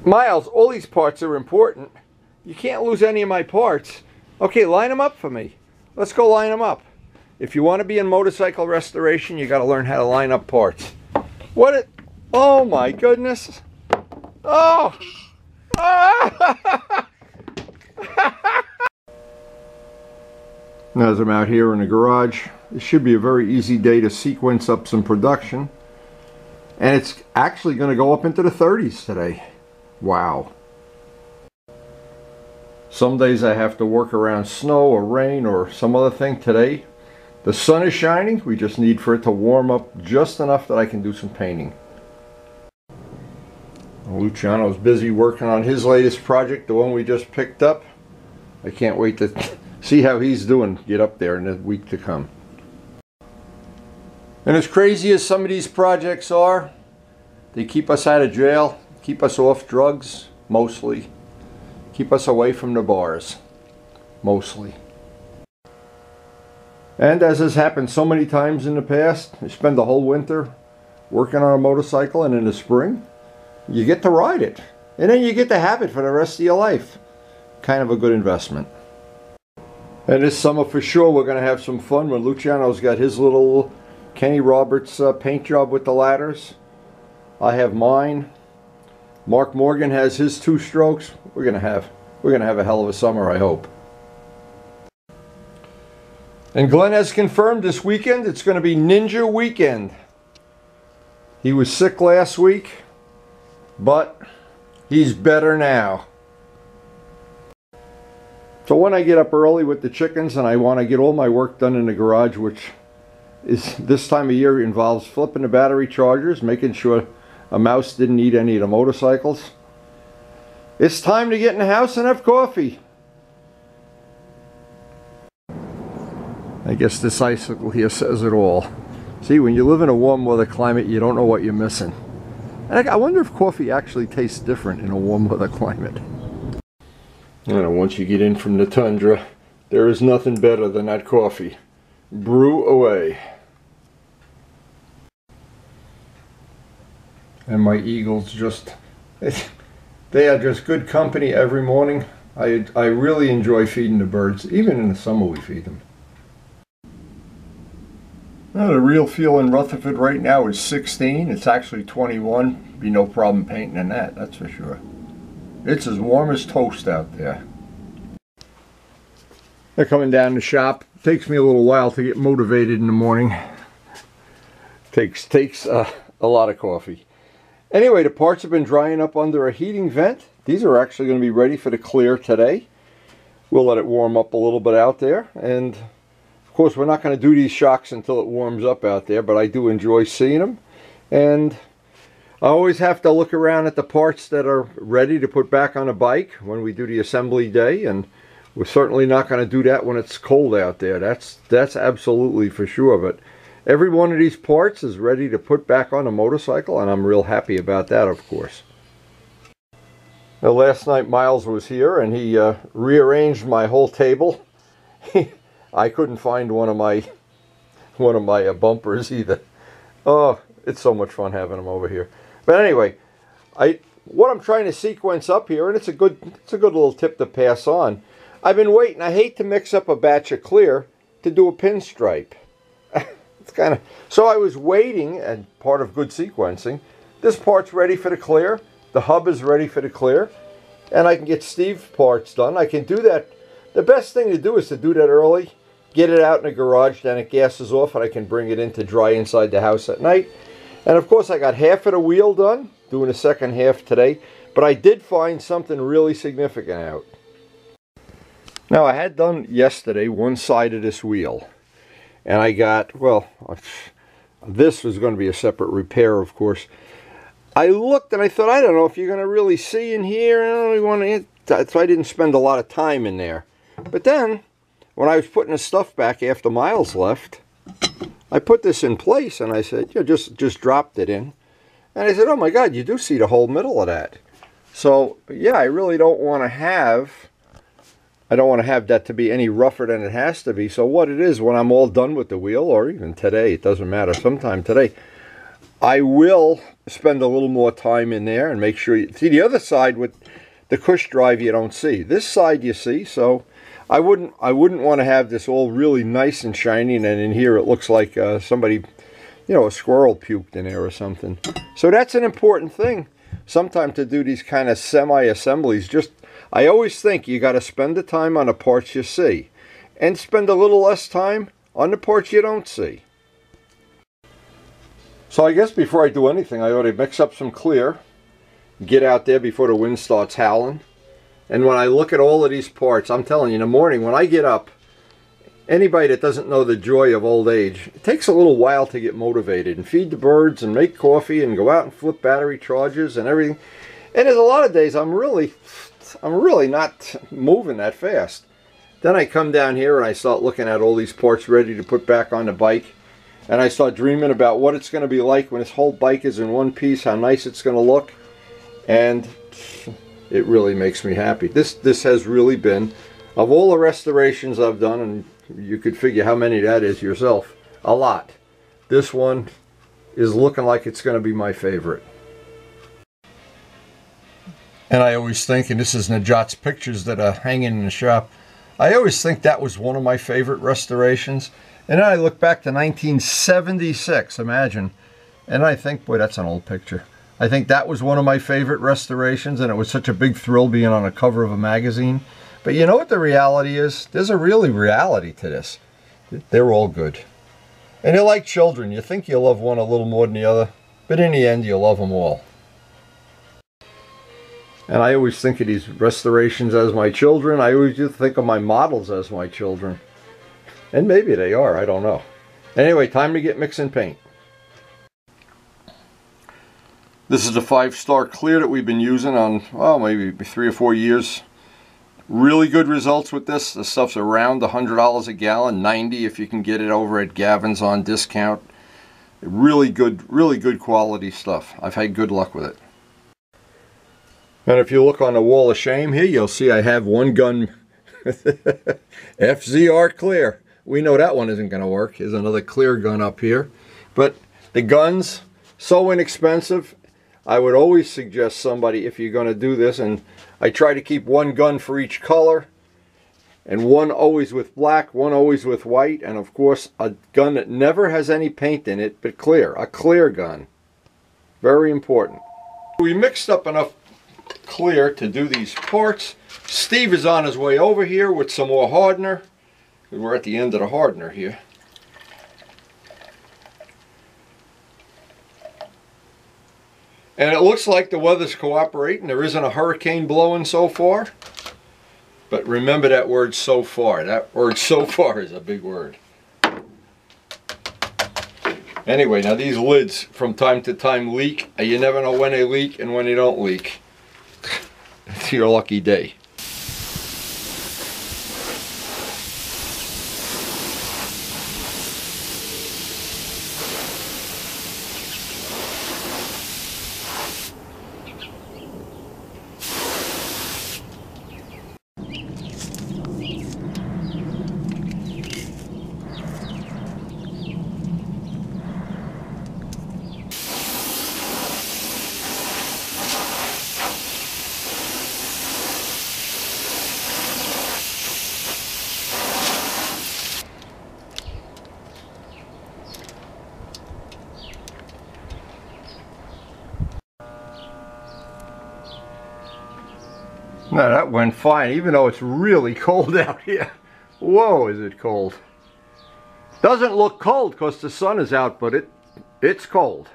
Miles, all these parts are important. You can't lose any of my parts. Okay, line them up for me. Let's go line them up. If you want to be in motorcycle restoration, you got to learn how to line up parts. What it? Oh my goodness. Oh. As I'm out here in the garage, it should be a very easy day to sequence up some production. And it's actually going to go up into the 30s today. Wow. Some days I have to work around snow or rain or some other thing. Today, the sun is shining. We just need for it to warm up just enough that I can do some painting. Luciano's busy working on his latest project, the one we just picked up. I can't wait to see how he's doing, get up there in the week to come. And as crazy as some of these projects are, they keep us out of jail, keep us off drugs, mostly. Keep us away from the bars, mostly. And as has happened so many times in the past, you spend the whole winter working on a motorcycle, and in the spring, you get to ride it. And then you get to have it for the rest of your life. Kind of a good investment. And this summer for sure we're going to have some fun when Luciano's got his little Kenny Roberts paint job with the ladders. I have mine. Mark Morgan has his 2 strokes. We're gonna have a hell of a summer, I hope. And Glenn has confirmed this weekend it's going to be Ninja Weekend. He was sick last week, but he's better now. So when I get up early with the chickens and I want to get all my work done in the garage, which is this time of year involves flipping the battery chargers, making sure a mouse didn't eat any of the motorcycles. It's time to get in the house and have coffee. I guess this icicle here says it all. See, when you live in a warm weather climate, you don't know what you're missing. And I wonder if coffee actually tastes different in a warm weather climate. Once you get in from the tundra, there is nothing better than that coffee. Brew away. And my eagles just, they are just good company every morning. I really enjoy feeding the birds. Even in the summer we feed them. Now, the real feel in Rutherford right now is 16. It's actually 21. Be no problem painting in that, that's for sure. It's as warm as toast out there. They're coming down the shop. Takes me a little while to get motivated in the morning. Takes a lot of coffee. Anyway, the parts have been drying up under a heating vent. These are actually going to be ready for the clear today. We'll let it warm up a little bit out there. And of course, we're not going to do these shocks until it warms up out there, but I do enjoy seeing them. And I always have to look around at the parts that are ready to put back on a bike when we do the assembly day. And we're certainly not going to do that when it's cold out there. That's absolutely for sure. But every one of these parts is ready to put back on a motorcycle, and I'm real happy about that, of course. Now, last night Miles was here, and he rearranged my whole table. I couldn't find one of my bumpers either. Oh, it's so much fun having them over here. But anyway, what I'm trying to sequence up here, and it's a good little tip to pass on. I've been waiting. I hate to mix up a batch of clear to do a pinstripe. So I was waiting, and part of good sequencing, this part's ready for the clear, the hub is ready for the clear, and I can get Steve's parts done. I can do that. The best thing to do is to do that early, get it out in the garage, then it gases off, and I can bring it in to dry inside the house at night. And of course I got half of the wheel done, doing the second half today, but I did find something really significant out. Now, I had done yesterday one side of this wheel. And I got, well, this was going to be a separate repair, of course. I looked and I thought, I don't know if you're going to really see in here. So I didn't spend a lot of time in there. But then, when I was putting the stuff back after Miles left, I put this in place and I said, just dropped it in. And I said, oh my God, you do see the whole middle of that. So, yeah, I really don't want to have... that to be any rougher than it has to be. So what it is, when I'm all done with the wheel, or even today, it doesn't matter, sometime today, I will spend a little more time in there and make sure you see the other side with the cush drive you don't see. This side you see, so I wouldn't want to have this all really nice and shiny, and then in here it looks like somebody, you know, a squirrel puked in there or something. So that's an important thing sometimes to do these kind of semi-assemblies. Just, I always think you got to spend the time on the parts you see and spend a little less time on the parts you don't see. So I guess before I do anything, I ought to mix up some clear, get out there before the wind starts howling. And when I look at all of these parts, I'm telling you, in the morning when I get up, anybody that doesn't know the joy of old age, it takes a little while to get motivated and feed the birds and make coffee and go out and flip battery charges and everything. And there's a lot of days I'm really not moving that fast. Then I come down here and I start looking at all these parts ready to put back on the bike. And I start dreaming about what it's going to be like when this whole bike is in one piece, how nice it's going to look. And it really makes me happy. This has really been, of all the restorations I've done, and you could figure how many that is yourself, a lot. This one is looking like it's going to be my favorite. And I always think, and this is Najat's pictures that are hanging in the shop, I always think that was one of my favorite restorations. And then I look back to 1976, imagine, and I think, boy, that's an old picture. I think that was one of my favorite restorations, and it was such a big thrill being on a cover of a magazine. But you know what the reality is? There's a really reality to this. They're all good. And they're like children. You think you love one a little more than the other, but in the end, you love them all. And I always think of these restorations as my children. I always do think of my models as my children. And maybe they are, I don't know. Anyway, time to get mixing paint. This is the 5-star clear that we've been using on, well, maybe 3 or 4 years. Really good results with this. The stuff's around $100 a gallon, $90 if you can get it over at Gavin's on discount. Really good quality stuff. I've had good luck with it. And if you look on the wall of shame here, you'll see I have one gun FZR clear. We know that one isn't going to work. There's another clear gun up here. But the guns, so inexpensive. I would always suggest somebody, if you're going to do this, and I try to keep one gun for each color, and one always with black, one always with white, and of course a gun that never has any paint in it but clear, a clear gun. Very important. We mixed up enough clear to do these parts. Steve is on his way over here with some more hardener. We're at the end of the hardener here. And it looks like the weather's cooperating. There isn't a hurricane blowing so far. But remember that word "so far." That word "so far" is a big word. Anyway, now these lids from time to time leak. You never know when they leak and when they don't leak. It's your lucky day. No, that went fine, even though it's really cold out here. Whoa, is it cold. Doesn't look cold because the sun is out, but it's cold.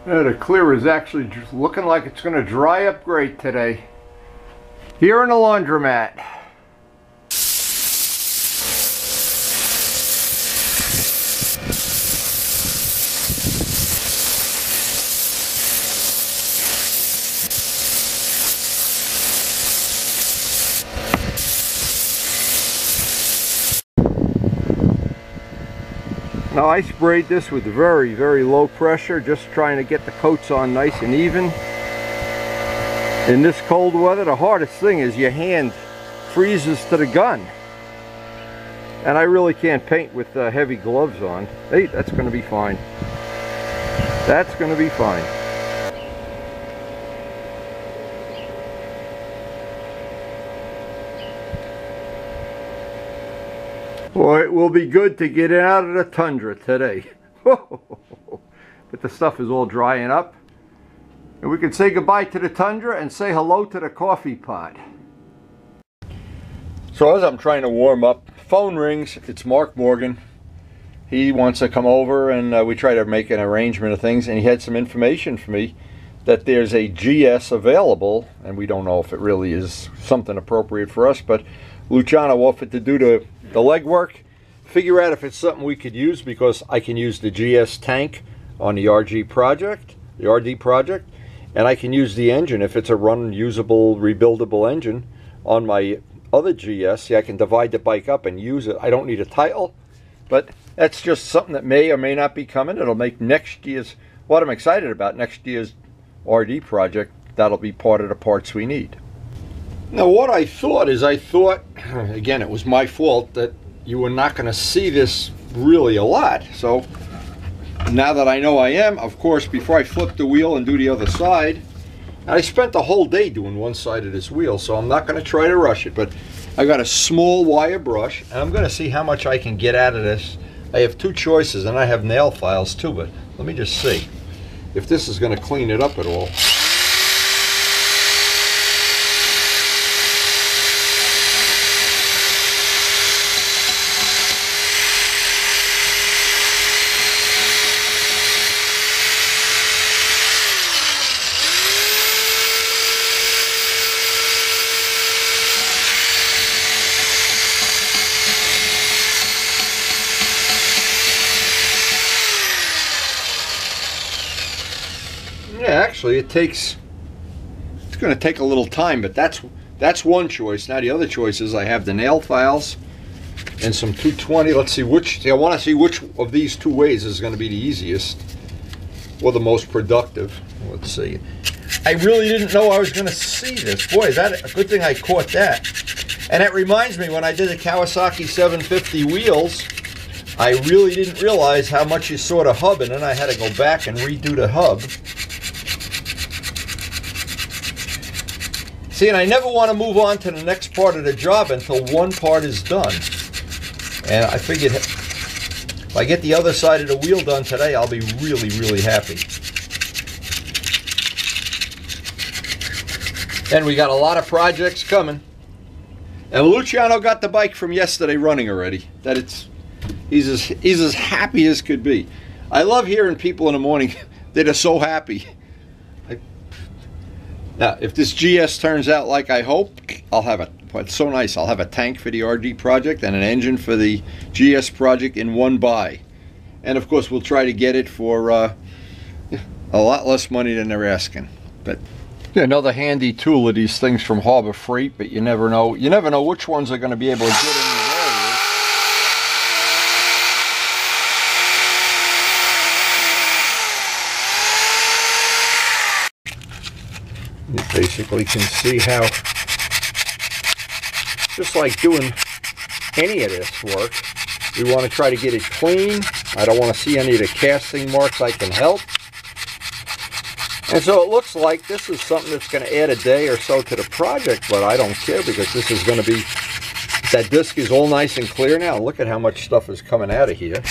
The clear is actually just looking like it's going to dry up great today. Here in the laundromat. I sprayed this with very, very low pressure, just trying to get the coats on nice and even. In this cold weather, the hardest thing is your hand freezes to the gun. And I really can't paint with heavy gloves on. Hey, that's going to be fine. That's going to be fine. Boy, it will be good to get out of the tundra today. But the stuff is all drying up. And we can say goodbye to the tundra and say hello to the coffee pot. So as I'm trying to warm up, phone rings. It's Mark Morgan. He wants to come over and we try to make an arrangement of things. And he had some information for me that there's a GS available. And we don't know if it really is something appropriate for us. But Luciano offered to do the legwork, figure out if it's something we could use, because I can use the GS tank on the RD project, and I can use the engine if it's a run-usable, rebuildable engine on my other GS. See, I can divide the bike up and use it. I don't need a title, but that's just something that may or may not be coming. It'll make next year's, what I'm excited about, next year's RD project. That'll be part of the parts we need. Now what I thought is, again, it was my fault that you were not going to see this really a lot. So now that I know I am, of course, before I flip the wheel and do the other side, I spent the whole day doing one side of this wheel, so I'm not going to try to rush it. But I got a small wire brush, and I'm going to see how much I can get out of this. I have two choices, and I have nail files too, but let me just see if this is going to clean it up at all. Yeah, actually it's going to take a little time, but that's one choice. Now the other choice is I have the nail files and some 220. Let's see which, I want to see which of these two ways is going to be the easiest or the most productive. Let's see. I really didn't know I was going to see this. Boy, is that a good thing I caught that. And it reminds me, when I did the Kawasaki 750 wheels, I really didn't realize how much you saw the hub, and then I had to go back and redo the hub. See, and I never want to move on to the next part of the job until one part is done. And I figured if I get the other side of the wheel done today, I'll be really, really happy. And we got a lot of projects coming. And Luciano got the bike from yesterday running already. He's as happy as could be. I love hearing people in the morning that are so happy. Now, if this GS turns out like I hope, I'll have it's so nice. I'll have a tank for the RD project and an engine for the GS project in one buy. And of course, we'll try to get it for a lot less money than they're asking. But yeah, another handy tool of these things from Harbor Freight, but you never know. You never know which ones are going to be able to get in these areas. You basically can see how, just like doing any of this work, we want to try to get it clean. I don't want to see any of the casting marks. I can help. And so it looks like this is something that's going to add a day or so to the project, but I don't care, because this is going to be, that disc is all nice and clear now. Look at how much stuff is coming out of here.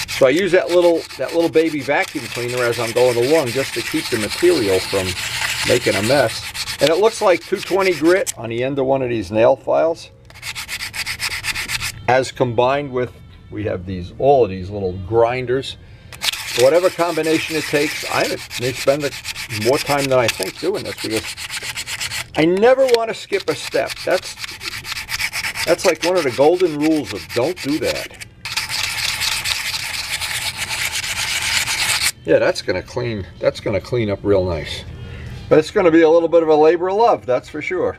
So I use that little baby vacuum cleaner as I'm going along, just to keep the material from making a mess. And it looks like 220 grit on the end of one of these nail files, as combined with, we have all of these little grinders. Whatever combination it takes, I may spend more time than I think doing this, because I never want to skip a step. That's like one of the golden rules of don't do that. Yeah, that's gonna clean up real nice. But it's gonna be a little bit of a labor of love, that's for sure.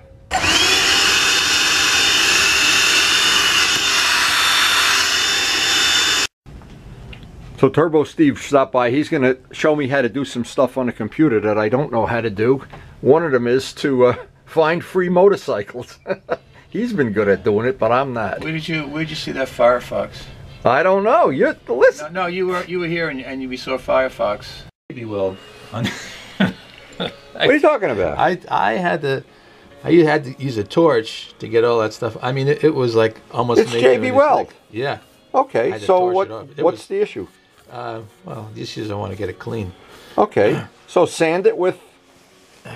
So Turbo Steve stopped by. He's going to show me how to do some stuff on the computer that I don't know how to do. One of them is to find free motorcycles. He's been good at doing it, but I'm not. Where'd you see that Firefox? I don't know. You listen. No, you were here and we saw Firefox. Maybe will. What are you talking about? I had to use a torch to get all that stuff. I mean, it was like almost. It's JB Weld. Like, yeah. Okay. So what's the issue? Well, the issue is I want to get it clean. Okay. So sand it with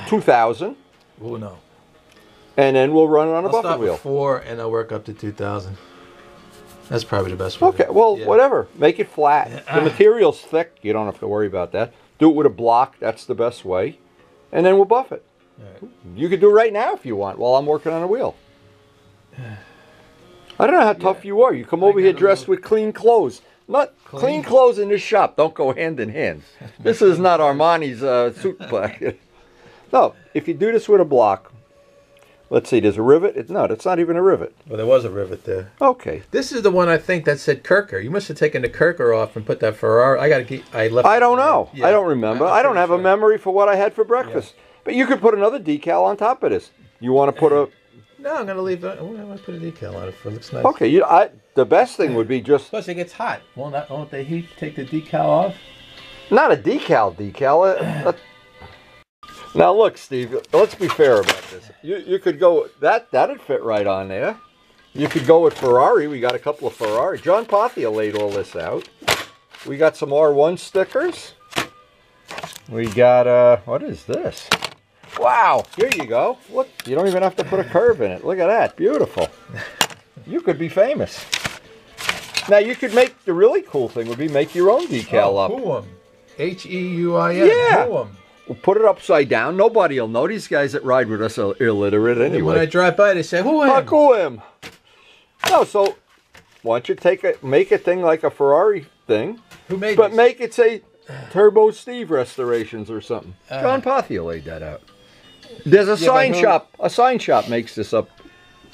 2000. Oh no. And then we'll run it on a buffet wheel. I'll start with 4 and I'll work up to 2000. That's probably the best way. Okay, well, whatever. Make it flat. The material's thick. You don't have to worry about that. Do it with a block. That's the best way. And then we'll buff it. Right. You could do it right now if you want while I'm working on a wheel. I don't know how tough you are. You come over here dressed with clean clothes. Not clean clothes in this shop. Don't go hand in hand. This is not Armani's suit black. No, if you do this with a block, let's see, there's a rivet. No, that's not even a rivet. Well, there was a rivet there. Okay. This is the one I think that said Kirker. You must have taken the Kirker off and put that Ferrari. I don't know. Yeah. I don't remember. I don't have a memory for what I had for breakfast. Yeah. But you could put another decal on top of this. You want to put a... No, I'm going to leave it. I'm going to put a decal on it for it looks nice. Okay, the best thing would be just... Plus it gets hot. Won't the heat take the decal off? Not a decal. Now look, Steve, let's be fair about this. You could go... That'd fit right on there. You could go with Ferrari. We got a couple of Ferrari. John Pothia laid all this out. We got some R1 stickers. We got, what is this? Wow, here you go. Look, you don't even have to put a curve in it. Look at that, beautiful. You could be famous. Now you could make, the really cool thing would be make your own decal up. Heuim. H-E-U-I-M. Yeah. Heuim. We'll put it upside down. Nobody will know. These guys that ride with us are illiterate anyway. When I drive by, they say, Heuim. Heuim. No, so why don't you make a thing like a Ferrari thing. Who made But this? make it say Turbo Steve Restorations or something. John Pothia laid that out. There's a sign shop. A sign shop makes this up.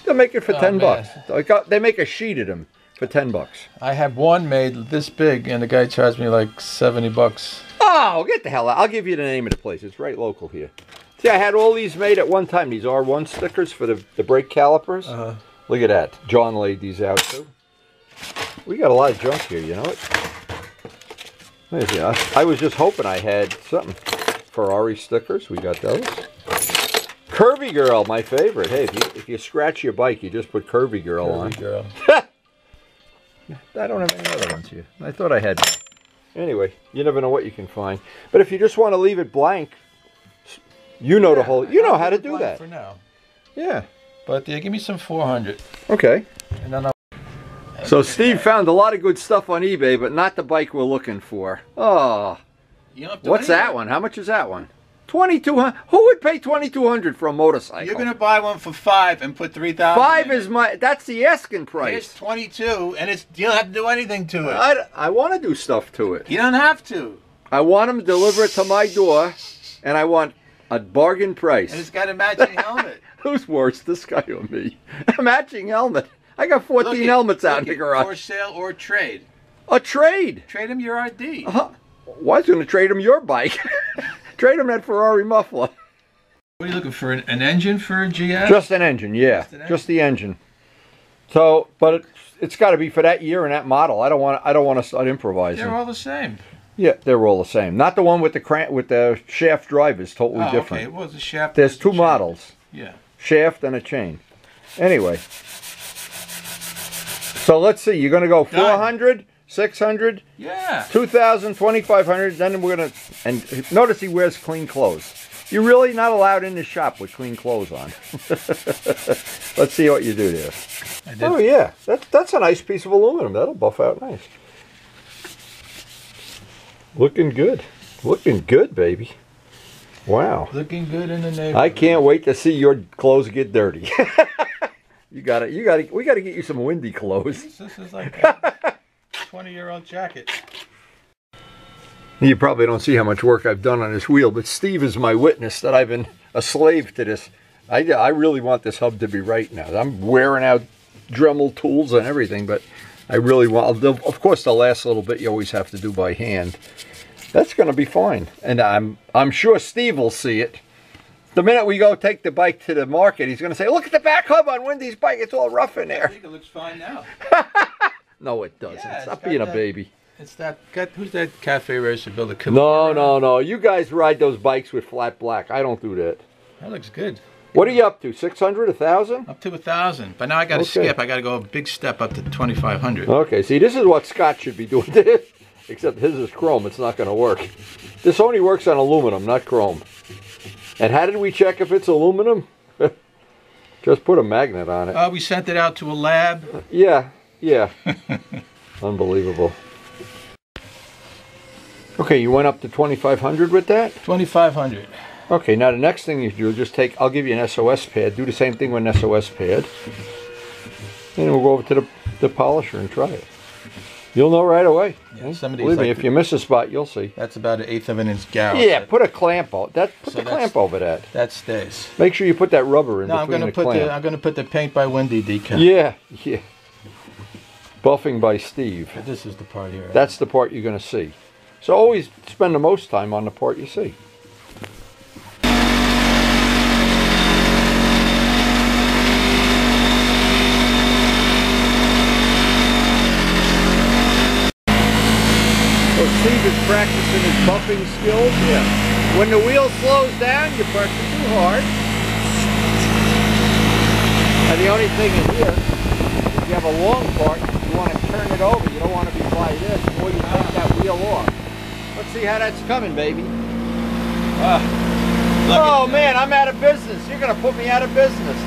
They'll make it for $10. They make a sheet of them for $10. I have one made this big, and the guy charged me like $70. Oh, get the hell out. I'll give you the name of the place. It's right local here. See, I had all these made at one time. These R1 stickers for the brake calipers. Look at that. John laid these out too. We got a lot of junk here, you know it? I was just hoping I had something. Ferrari stickers, we got those. Curvy Girl, my favorite. Hey, if you scratch your bike, you just put Curvy Girl on. Curvy Girl. I don't have any other ones here. I thought I had. Anyway, you never know what you can find. But if you just want to leave it blank, you know you know how to do that. For now. Yeah. But give me some 400. Okay. And then so Steve found a lot of good stuff on eBay, but not the bike we're looking for. Oh. What's that one? How much is that one? $2,200. Who would pay $2,200 for a motorcycle? You're gonna buy one for $5 and put $3,000. $5 is that's the asking price. It's $22, and you don't have to do anything to it. I want to do stuff to it. You don't have to. I want them to deliver it to my door, and I want a bargain price. And it's got a matching helmet. Who's worse, this guy or me? A matching helmet. I got 14 helmets out in the garage. For sale or trade. A trade. Trade him your RD. Well, I was going to trade him your bike. Trade him that Ferrari muffler. What are you looking for? An engine for a GS? Just an engine, yeah. Just the engine. So, but it's got to be for that year and that model. I don't want to start improvising. They're all the same. Yeah, they're all the same. Not the one with the shaft drive is totally different. Okay, well, the shaft. There's two models. Yeah. Shaft and a chain. Anyway. So let's see. You're going to go 400, 600, 2,000, 2,500. Then we're going to, and notice he wears clean clothes. You're really not allowed in the shop with clean clothes on. Let's see what you do there. Oh yeah, that's a nice piece of aluminum. That'll buff out nice. Looking good. Looking good, baby. Wow. Looking good in the neighborhood. I can't wait to see your clothes get dirty. We got to get you some windy clothes. This is like a 20-year-old jacket. You probably don't see how much work I've done on this wheel, but Steve is my witness that I've been a slave to this. I really want this hub to be right now. I'm wearing out Dremel tools and everything, but I really want, of course the last little bit you always have to do by hand. That's going to be fine. And I'm sure Steve will see it. The minute we go take the bike to the market, he's going to say, look at the back hub on Wendy's bike. It's all rough in there. I think it looks fine now. No, it doesn't. Yeah, Stop being a baby. It's that, who's that cafe racer build a No. You guys ride those bikes with flat black. I don't do that. That looks good. What are you up to? 600, 1,000? Up to 1,000. But now I got to skip. I got to go a big step up to 2,500. Okay, see, this is what Scott should be doing. This, except his is chrome. It's not going to work. This only works on aluminum, not chrome. And how did we check if it's aluminum? Just put a magnet on it. We sent it out to a lab. Yeah. Unbelievable. Okay, you went up to 2,500 with that? 2,500. Okay, now the next thing you do, just take, I'll give you an SOS pad. Do the same thing with an SOS pad. And we'll go over to the polisher and try it. You'll know right away. Yeah, believe me, if you miss a spot, you'll see. That's about 1/8 of an inch gouge. Yeah, put a clamp on that. Put the clamp over that. That stays. Make sure you put that rubber in between the clamp. I'm gonna put the paint by Wendy decal. Yeah. Buffing by Steve. But this is the part here. That's the part you're gonna see. So always spend the most time on the part you see. Steve is practicing his buffing skills. Yeah. When the wheel slows down, you press it too hard. And the only thing is here, if you have a long part, you want to turn it over. You don't want to be by this before you take that wheel off. Let's see how that's coming, baby. Oh man, I'm out of business. You're going to put me out of business.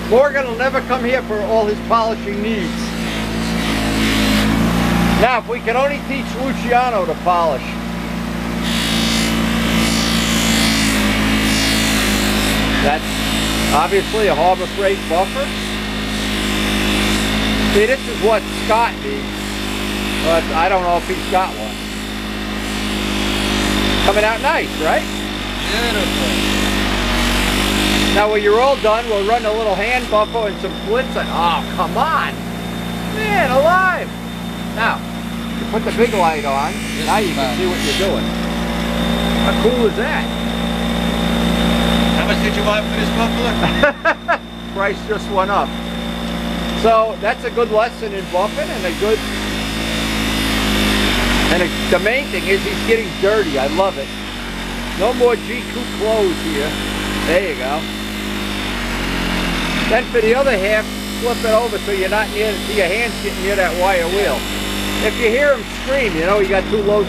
Morgan will never come here for all his polishing needs. Now, if we could only teach Luciano to polish. That's obviously a Harbor Freight buffer. See, this is what Scott needs, but I don't know if he's got one. Coming out nice, right? Beautiful. Now, when you're all done, we'll run a little hand buffer and some flints. Oh, come on. Man, alive. Now, you put the big light on, now you can see what you're doing. How cool is that? How much did you want for this muffler? Price just went up. So that's a good lesson in buffing and the main thing is he's getting dirty. I love it. No more GQ clothes here. There you go. Then for the other half, flip it over so you're not near, your hands getting near that wire wheel. If you hear him scream, you know you got too low.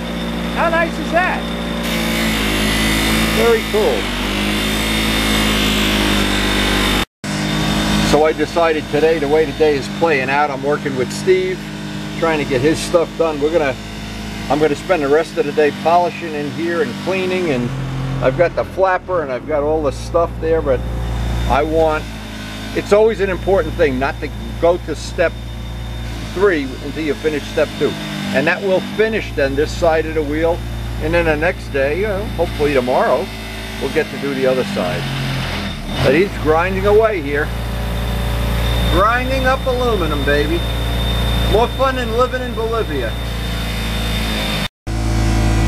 How nice is that? Very cool. So I decided today, the way the day is playing out, I'm working with Steve, trying to get his stuff done. I'm gonna spend the rest of the day polishing in here and cleaning, and I've got the flapper and I've got all the stuff there, but it's always an important thing not to go to step 3 until you finish step 2, and that will finish then this side of the wheel, and then the next day, hopefully tomorrow, we'll get to do the other side. But he's grinding away here, grinding up aluminum, baby. More fun than living in Bolivia.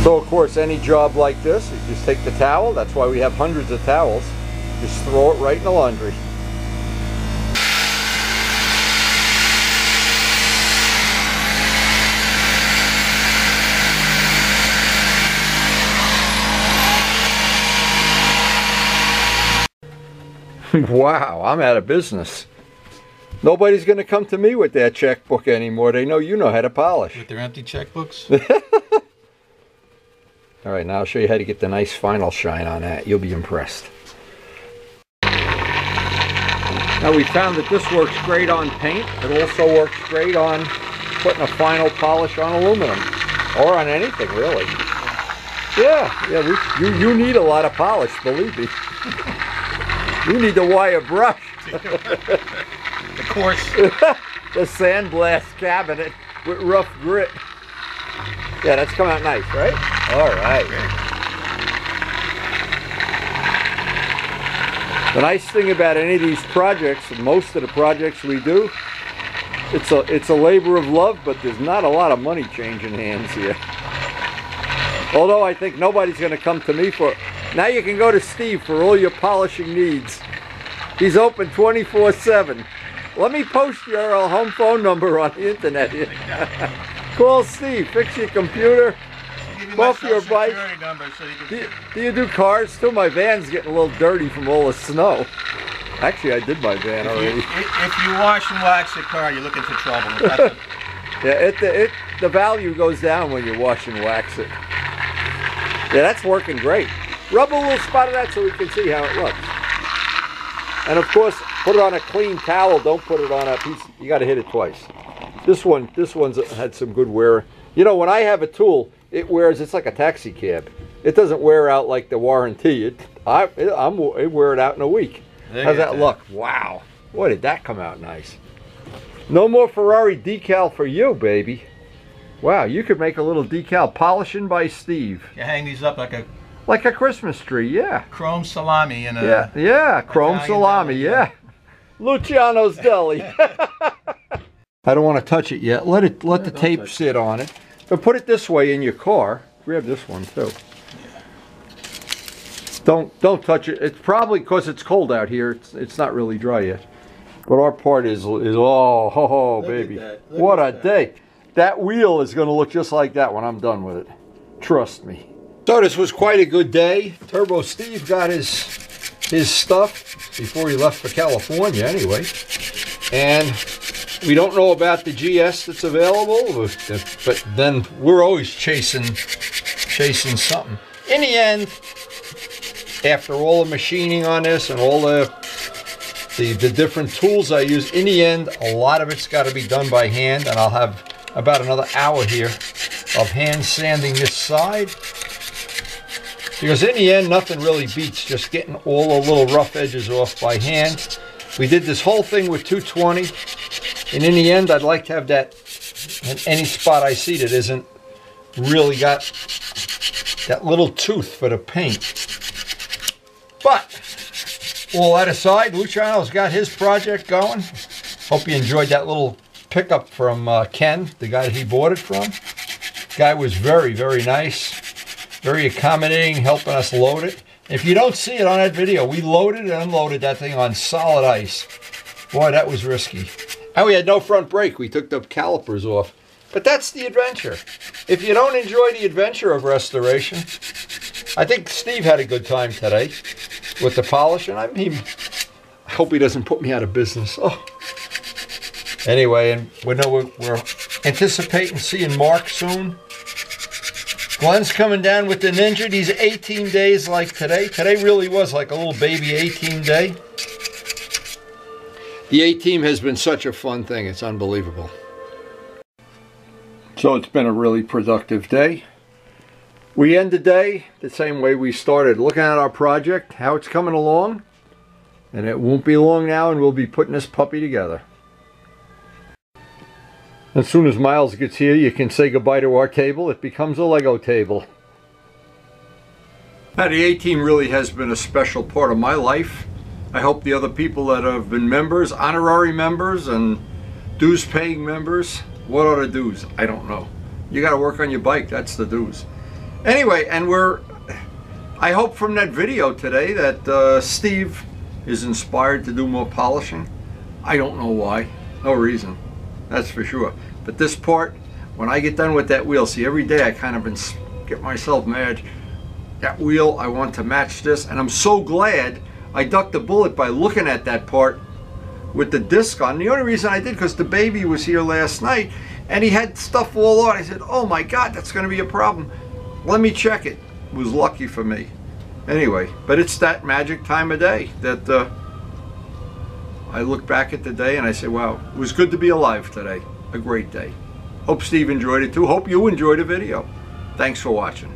So of course, any job like this, you just take the towel. That's why we have hundreds of towels. Just throw it right in the laundry. Wow, I'm out of business. Nobody's going to come to me with that checkbook anymore. They know you know how to polish. With their empty checkbooks? All right, now I'll show you how to get the nice final shine on that. You'll be impressed. Now we found that this works great on paint. It also works great on putting a final polish on aluminum. Or on anything, really. Yeah, you need a lot of polish, believe me. You need the wire brush. Of course. The sandblast cabinet with rough grit. Yeah, that's come out nice, right? All right. The nice thing about any of these projects, most of the projects we do, It's a labor of love, but there's not a lot of money changing hands here. Although I think nobody's going to come to me for... Now you can go to Steve for all your polishing needs. He's open 24/7. Let me post your home phone number on the internet here. Call Steve, fix your computer, buff your bike. Do you do cars too? My van's getting a little dirty from all the snow. Actually, I did my van already. If you wash and wax your car, you're looking for trouble. Yeah, the value goes down when you wash and wax it. Yeah, that's working great. Rub a little spot of that so we can see how it looks. And of course, put it on a clean towel. Don't put it on a piece. You got to hit it twice. This one's had some good wear. You know, when I have a tool, it wears. It's like a taxi cab. It doesn't wear out like the warranty. It wear it out in a week. How's that look? Wow. Boy, did that come out nice. No more Ferrari decal for you, baby. Wow, you could make a little decal. Polishing by Steve. You hang these up like a Christmas tree, yeah. Chrome salami in a... Yeah, chrome Italian salami, deli, yeah. Luciano's Deli. I don't want to touch it yet. Let the tape sit on it. But put it this way in your car. Grab this one too. Don't touch it. It's probably because it's cold out here. It's not really dry yet. But our part is oh baby. What a day. That wheel is going to look just like that when I'm done with it. Trust me. So this was quite a good day. Turbo Steve got his stuff before he left for California anyway. And we don't know about the GS that's available, but then we're always chasing something. In the end, after all the machining on this and all the different tools I use, in the end, a lot of it's got to be done by hand, and I'll have about another hour here of hand sanding this side. Because in the end, nothing really beats just getting all the little rough edges off by hand. We did this whole thing with 220, and in the end, I'd like to have that in any spot I see that isn't really got that little tooth for the paint. But all that aside, Luciano's got his project going. Hope you enjoyed that little pickup from Ken, the guy that he bought it from. Guy was very, very nice. Very accommodating, helping us load it. If you don't see it on that video, we loaded and unloaded that thing on solid ice. Boy, that was risky. And we had no front brake. We took the calipers off. But that's the adventure. If you don't enjoy the adventure of restoration, I think Steve had a good time today with the polishing. I mean, I hope he doesn't put me out of business. Oh. Anyway, and we're anticipating seeing Mark soon. Glenn's coming down with the Ninja. These 18 days like today. Today really was like a little baby 18 day. The A-Team has been such a fun thing. It's unbelievable. So it's been a really productive day. We end the day the same way we started. Looking at our project, how it's coming along. And it won't be long now and we'll be putting this puppy together. As soon as Miles gets here, you can say goodbye to our table. It becomes a Lego table. Now, the A-Team really has been a special part of my life. I hope the other people that have been members, honorary members, and dues-paying members. What are the dues? I don't know. You got to work on your bike. That's the dues. Anyway, and I hope from that video today that Steve is inspired to do more polishing. I don't know why. No reason. That's for sure. But this part, when I get done with that wheel, see, every day I kind of get myself mad. That wheel, I want to match this, and I'm so glad I ducked the bullet by looking at that part with the disc on. The only reason I did, because the baby was here last night, and he had stuff all on. I said, oh my God, that's going to be a problem. Let me check it. It was lucky for me. Anyway, but it's that magic time of day that I look back at the day and I say, wow, it was good to be alive today. A great day. Hope Steve enjoyed it too. Hope you enjoyed the video. Thanks for watching.